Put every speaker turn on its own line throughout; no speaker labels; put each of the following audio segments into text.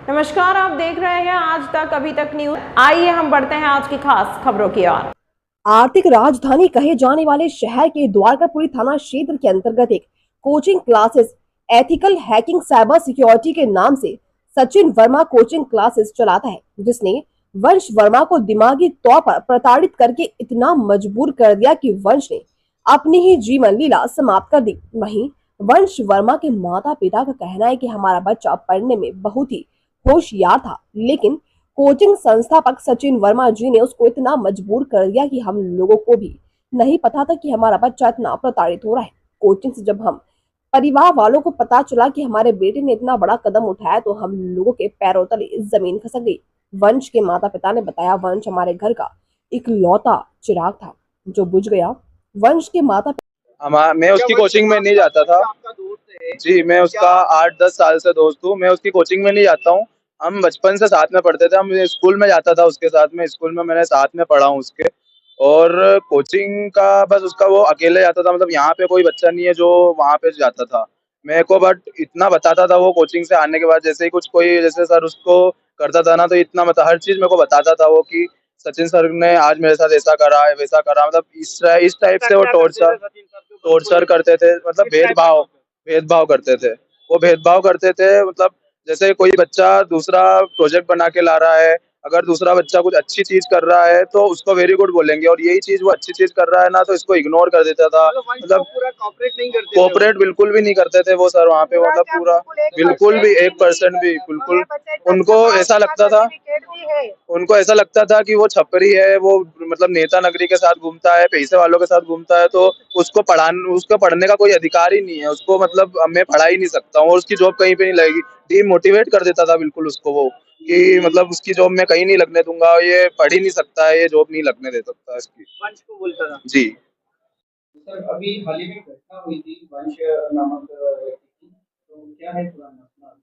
नमस्कार, आप देख रहे हैं आज तक अभी तक न्यूज। आइए हम बढ़ते हैं आज की खास खबरों की ओर।
आर्थिक राजधानी कहे जाने वाले शहर के द्वारकापुरी थाना क्षेत्र के अंतर्गत एक coaching classes ethical hacking cyber security के नाम से सचिन वर्मा कोचिंग क्लासेस चलाता है, जिसने वंश वर्मा को दिमागी तौर पर प्रताड़ित करके इतना मजबूर कर दिया कि वंश ने अपनी ही जीवन लीला समाप्त कर दी। वहीं वंश वर्मा के माता पिता का कहना है कि हमारा बच्चा पढ़ने में बहुत ही होशियार था, लेकिन कोचिंग संस्थापक सचिन वर्मा जी ने उसको इतना मजबूर कर दिया कि हम लोगों को भी नहीं पता था कि हमारा बच्चा इतना प्रताड़ित हो रहा है। कोचिंग से जब हम परिवार वालों को पता चला कि हमारे बेटे ने इतना बड़ा कदम उठाया तो हम लोगों के पैरों तले जमीन खसक गई। वंश के माता पिता ने बताया, वंश हमारे घर का इकलौता चिराग था जो बुझ गया। वंश के माता
मैं उसकी कोचिंग में नहीं जाता था जी। मैं उसका 8-10 साल से दोस्त हूँ। मैं उसकी कोचिंग में नहीं जाता हूँ। हम बचपन से साथ में पढ़ते थे। हम स्कूल में जाता था उसके साथ में। स्कूल में मैंने साथ में पढ़ा हूँ उसके। और कोचिंग का बस उसका वो अकेले जाता था। मतलब यहाँ पे कोई बच्चा नहीं है जो वहाँ पे जाता था मेरे को। बट इतना बताता था वो कोचिंग से आने के बाद, जैसे ही कुछ कोई जैसे सर उसको करता था ना, तो इतना हर चीज मेरे को बताता था वो कि सचिन सर ने आज मेरे साथ ऐसा करा है वैसा करा। मतलब इस टाइप से वो टॉर्चर करते थे। मतलब भेदभाव करते थे। वो भेदभाव करते थे। मतलब जैसे कोई बच्चा दूसरा प्रोजेक्ट बना के ला रहा है, अगर दूसरा बच्चा कुछ अच्छी चीज कर रहा है तो उसको वेरी गुड बोलेंगे, और यही चीज वो अच्छी चीज कर रहा है ना तो इसको इग्नोर कर देता था। मतलब कोऑपरेट बिल्कुल भी नहीं करते थे वो सर वहाँ पे। मतलब पूरा बिल्कुल भी 1% भी बिल्कुल। उनको ऐसा लगता था उनको ऐसा लगता था कि वो छपरी है, वो मतलब नेता नगरी के साथ घूमता है, पैसे वालों के साथ घूमता है, तो उसको पढ़ने का कोई अधिकार ही नहीं है। उसको मतलब मैं पढ़ा ही नहीं सकता हूँ और उसकी जॉब कहीं पे नहीं लगेगी। डीमोटिवेट कर देता था बिल्कुल उसको वो, कि मतलब उसकी जॉब मैं कहीं नहीं लगने दूंगा, ये पढ़ ही नहीं सकता है, ये जॉब नहीं लगने दे सकता इसकी। वंश को बोलता था जी।
सर, अभी हाल ही में घटना हुई थी वंश नामक व्यक्ति की, तो क्या है पूरा मामला?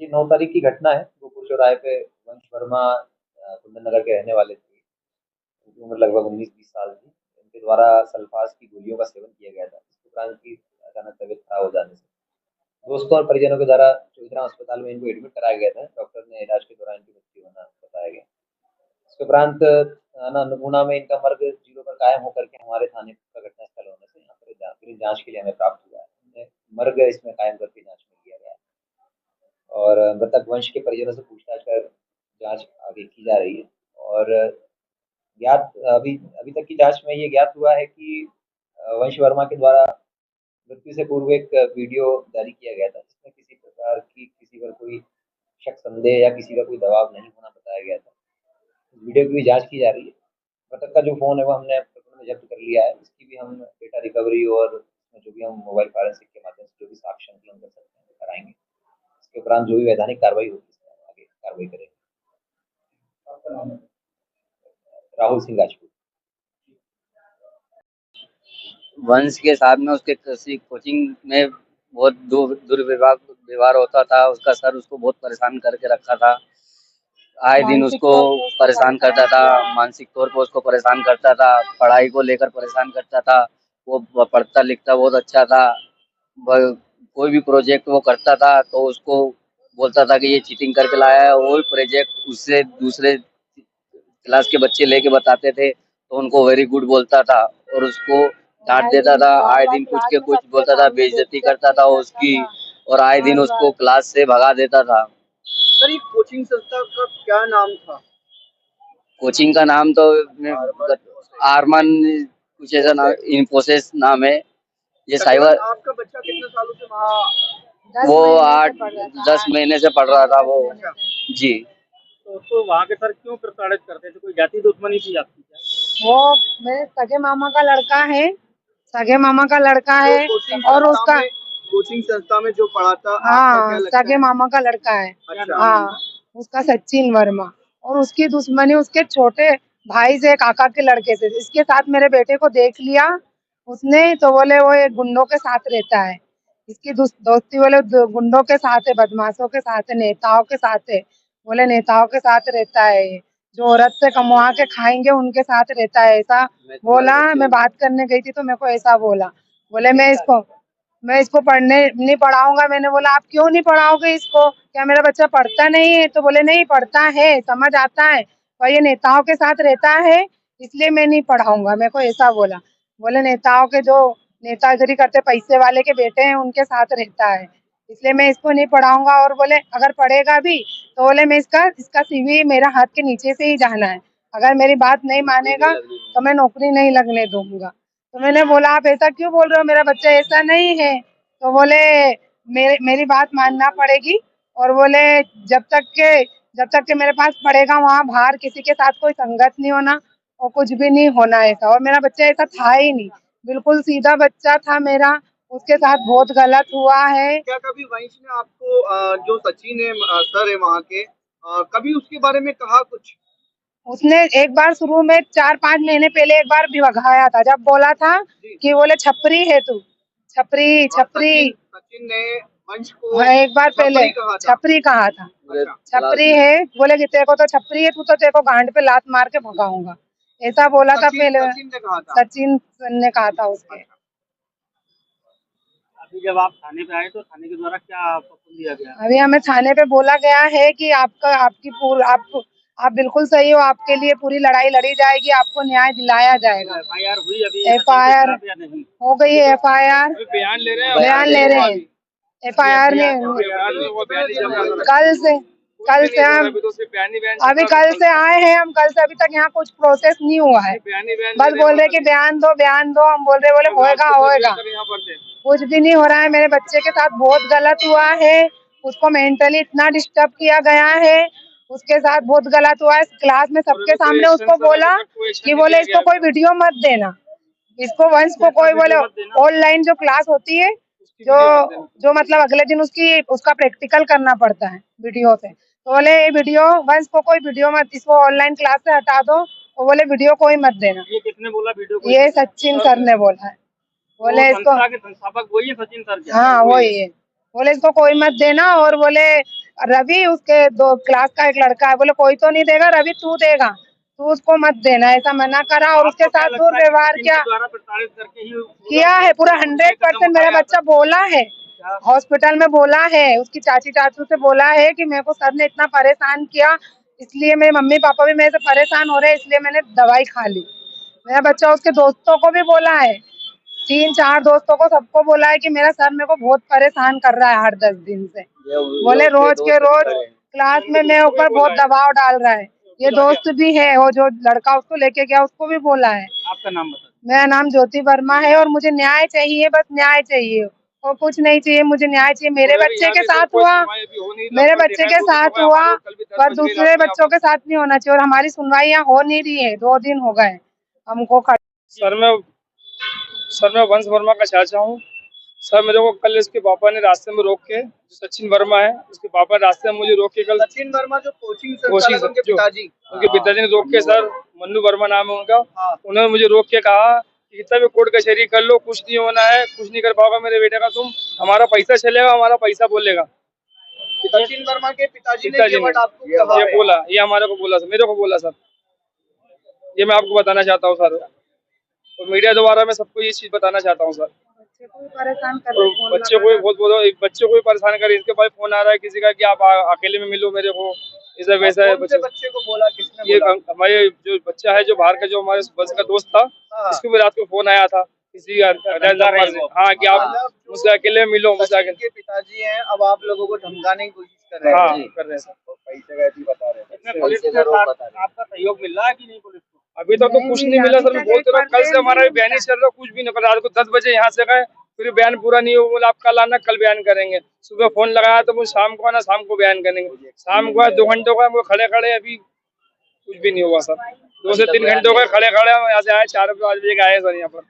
ये 9 तारीख की घटना है। गोकुल चौराहे पे वंश वर्मा कुंदन नगर के रहने वाले थे। उनकी उम्र लगभग 19-20 साल थी। इनके द्वारा सल्फास की गोलियों का सेवन किया गया था। इसके उपरांत इनकी अचानक तबीयत खराब हो जाने से दोस्तों और परिजनों के द्वारा चौधरी अस्पताल में इनको एडमिट कराया गया था। डॉक्टर ने इलाज के दौरान इनकी मृत्यु होना बताया गया। इसके उपरांत थाना अन्नपूर्णा में इनका मर्ग जीरो पर कायम होकर के हमारे थाने का घटनास्थल होने से यहाँ पर जांच के लिए हमें प्राप्त हुआ है। हमने मर्ग इसमें कायम करके जांच में किया गया है और मृतक वंश के परिजनों से पूछताछ कर जांच आगे की जा रही है। और ज्ञात अभी अभी तक की जांच में ये ज्ञात हुआ है कि वंश वर्मा के द्वारा मृत्यु से पूर्व एक वीडियो जारी किया गया था, जिसमें किसी प्रकार की किसी पर कोई शक संदेह या किसी का कोई दबाव नहीं होना बताया गया था। इस वीडियो की भी जांच की जा रही है। मृतक का जो फोन है वो हमने प्रकरण में जब्त कर लिया है। इसकी भी हम डेटा रिकवरी और उसमें जो भी हम मोबाइल फॉरेंसिक के माध्यम से जो भी साक्ष्य संकलन कर सकते हैं वो कराएंगे। इसके उपरांत जो भी वैधानिक कार्रवाई होगी इसमें हम आगे कार्रवाई करेंगे।
आपका नाम है?
राहुल सिंह राजपूत।
वंश के साथ में उसके किसी कोचिंग में बहुत दुर्व्यवहार होता था। उसका सर उसको बहुत परेशान करके रखा था। आए दिन उसको परेशान करता था, मानसिक तौर पर उसको परेशान करता था, पढ़ाई को लेकर परेशान करता था। वो पढ़ता लिखता बहुत अच्छा था। कोई भी प्रोजेक्ट वो करता था तो उसको बोलता था कि ये चीटिंग करके लाया है। वही प्रोजेक्ट उससे दूसरे क्लास के बच्चे लेके बताते थे तो उनको वेरी गुड बोलता था और उसको डांट देता था। आए दिन कुछ के कुछ बोलता था, बेइज्जती करता था उसकी, और आए दिन उसको क्लास से भगा देता था।
सर ये कोचिंग संस्था का क्या नाम था?
कोचिंग का नाम तो आरमान कुछ ऐसा नाम, इन्फोसिस नाम है ये साइबर।
आपका बच्चा कितने सालों से वहाँ?
वो 8-10 महीने से पढ़ रहा था वो जी।
तो उसको वहाँ के सर क्यों प्रताड़ित करते थे? कोई जाति दुश्मनी थी आपकी क्या?
वो मेरे सगे मामा का लड़का है, सगे मामा का लड़का है और उसका
कोचिंग संस्था में जो पढ़ा था, आपका
हाँ
क्या लगता
सगे
है?
मामा का लड़का है।
अच्छा।
हाँ उसका सचिन वर्मा, और उसकी दुश्मनी उसके छोटे भाई से, काका के लड़के से। इसके साथ मेरे बेटे को देख लिया उसने तो बोले वो एक गुंडों के साथ रहता है। इसकी दोस्ती बोले गुंडों के साथ है, बदमाशों के साथ है, नेताओं के साथ है। बोले नेताओं के साथ रहता है ये, जो औरत से कमवा के खाएंगे उनके साथ रहता है, ऐसा बोला। मैं बात करने गई थी तो मेरे को ऐसा बोला। बोले मैं इसको मैं इसको पढ़ने नहीं पढ़ाऊंगा। मैंने बोला आप क्यों नहीं पढ़ाओगे इसको, क्या मेरा बच्चा पढ़ता नहीं है? तो बोले नहीं पढ़ता है, समझ आता है, पर ये नेताओं के साथ रहता है इसलिए मैं नहीं पढ़ाऊंगा। मेरे को ऐसा बोला। बोले नेताओं के जो नेतागिरी करते पैसे वाले के बेटे हैं उनके साथ रहता है, इसलिए मैं इसको नहीं पढ़ाऊंगा। और बोले अगर पढ़ेगा भी तो बोले मैं इसका सीवी मेरा हाथ के नीचे से ही जाना है, अगर मेरी बात नहीं मानेगा तो मैं नौकरी नहीं लगने दूंगा। तो मैंने बोला आप ऐसा क्यों बोल रहे हो, मेरा बच्चा ऐसा नहीं है। तो बोले मेरी बात मानना पड़ेगी, और बोले जब तक के मेरे पास पढ़ेगा वहाँ बाहर किसी के साथ कोई संगत नहीं होना और कुछ भी नहीं होना ऐसा। और मेरा बच्चा ऐसा था ही नहीं, बिल्कुल सीधा बच्चा था मेरा, उसके साथ बहुत गलत हुआ है।
क्या कभी वंश ने आपको जो सचिन है सर है वहाँ के कभी उसके बारे में कहा कुछ?
उसने एक बार शुरू में 4-5 महीने पहले एक बार भी भगाया था, जब बोला था कि बोले छपरी है तू, छपरी छपरी।
सचिन ने वंश को
एक बार पहले छपरी कहा था, छपरी है, बोले कि तेरे को तो छपरी है तू, तो तेरे को गांड पे लात मार के भगाऊंगा, ऐसा बोला था पहले। सचिन ने कहा था उसके।
अभी जब आप थाने पे आए तो थाने के द्वारा क्या आपको दिया गया?
अभी हमें थाने पे बोला गया है कि आप बिल्कुल सही हो, आपके लिए पूरी लड़ाई लड़ी जाएगी, आपको न्याय दिलाया जाएगा।
FIR हुई अभी?
FIR हो गई है, FIR
बयान ले रहे हैं?
बयान ले रहे हैं। FIR ने कल से हम अभी कल से आए हैं, हम कल से अभी तक यहाँ कुछ प्रोसेस नहीं हुआ है, बस बोल रहे कि बयान दो। हम बोल रहे होएगा, कुछ भी नहीं हो रहा है। मेरे बच्चे के साथ बहुत गलत हुआ है, उसको मेंटली इतना डिस्टर्ब किया गया है, उसके साथ बहुत गलत हुआ है। क्लास में सबके सामने उसको बोला कि बोले इसको कोई वीडियो मत देना, इसको वंश को कोई बोले ऑनलाइन जो क्लास होती है जो मतलब अगले दिन उसका प्रैक्टिकल करना पड़ता है वीडियो पे, तो बोले ये वीडियो वंश को कोई वीडियो मत, इसको ऑनलाइन क्लास से हटा दो, और बोले वीडियो कोई मत देना।
ये किसने बोला वीडियो?
ये सचिन सर ने बोला है, बोले इसको
संस्थापक वही है सचिन सर?
हाँ वही है, बोले इसको कोई मत देना। और बोले रवि उसके दो क्लास का एक लड़का है, बोले कोई तो नहीं देगा रवि तू देगा, तू उसको मत देना, ऐसा मना करा। और उसके साथ दुर्व्यवहार किया है पूरा 100%। मेरा बच्चा बोला है, हॉस्पिटल में बोला है, उसकी चाची चाचू से बोला है कि मेरे को सर ने इतना परेशान किया, इसलिए मेरे मम्मी पापा भी मेरे से परेशान हो रहे हैं, इसलिए मैंने दवाई खा ली। मेरा बच्चा उसके दोस्तों को भी बोला है, 3-4 दोस्तों को, सबको बोला है कि मेरा सर मेरे को बहुत परेशान कर रहा है 8-10 दिन से। बोले रोज के रोज क्लास में मेरे ऊपर बहुत दबाव डाल रहा है। ये दोस्त भी है, वो जो लड़का उसको लेके गया उसको भी बोला है।
आपका नाम बता?
मेरा नाम ज्योति वर्मा है, और मुझे न्याय चाहिए, बस न्याय चाहिए और कुछ नहीं चाहिए, मुझे न्याय चाहिए। मेरे बच्चे के साथ हुआ, पर दूसरे बच्चों के साथ नहीं होना चाहिए, और हमारी सुनवाई यहाँ हो नहीं रही है, 2 दिन हो गए हमको।
सर मैं वंश वर्मा का चाचा हूँ। सर मेरे को कल इसके पापा ने रास्ते में रोक के, जो सचिन वर्मा है उसके पापा रास्ते में मुझे रोक के, कल
सचिन वर्मा जो कोचिंग उनके
पिताजी ने रोक के, सर मन्नू वर्मा नाम है उनका, उन्होंने मुझे रोक के कहा कि कितना भी कोर्ट कचहरी कर लो, कुछ नहीं होना है, कुछ नहीं कर पाओगे मेरे बेटे का तुम, हमारा पैसा चलेगा, हमारा पैसा बोलेगा।
सचिन वर्मा के पिताजी ने
ये बोला, ये हमारे को बोला सर, मेरे को बोला सर, ये मैं आपको बताना चाहता हूँ सर, और मीडिया द्वारा मैं सबको ये चीज बताना चाहता हूँ सर। बच्चे को भी परेशान कर, बच्चे को भी परेशान करे, इसके पास फोन आ रहा है किसी का कि आप अकेले में मिलो मेरे को, ऐसा वैसा है।
बच्चे को बोला किसने?
ये हमारे जो बच्चा है, जो बाहर का, जो हमारे बस का दोस्त था, इसको भी रात को फोन आया था किसी नंबर से, हाँ कि आप मुझसे अकेले में मिलो, मुझसे अकेले।
पिताजी हैं, अब आप लोगों को धमकाने की कोशिश कर रहे हैं?
हाँ कर रहे हैं सर,
पैसे का भी बता रहे हैं।
पुलिस के साथ आपका सहयोग मिल रहा है कि नहीं पुलिस को?
अभी तक तो कुछ नहीं मिला सर, मैं बोलते रहा, कल से हमारा बयान ही चल रहा, कुछ भी नहीं। रात को 10 बजे यहाँ से गए, फिर बयान पूरा नहीं हुआ, बोला आप कल आना, कल बयान करेंगे। सुबह फोन लगाया तो वो शाम को आना, शाम को बयान करेंगे। शाम को 2 घंटों का खड़े खड़े, अभी कुछ भी नहीं हुआ सर, 2 से 3 घंटों का खड़े खड़े यहाँ से आए, 4 बजे आए सर यहाँ पर।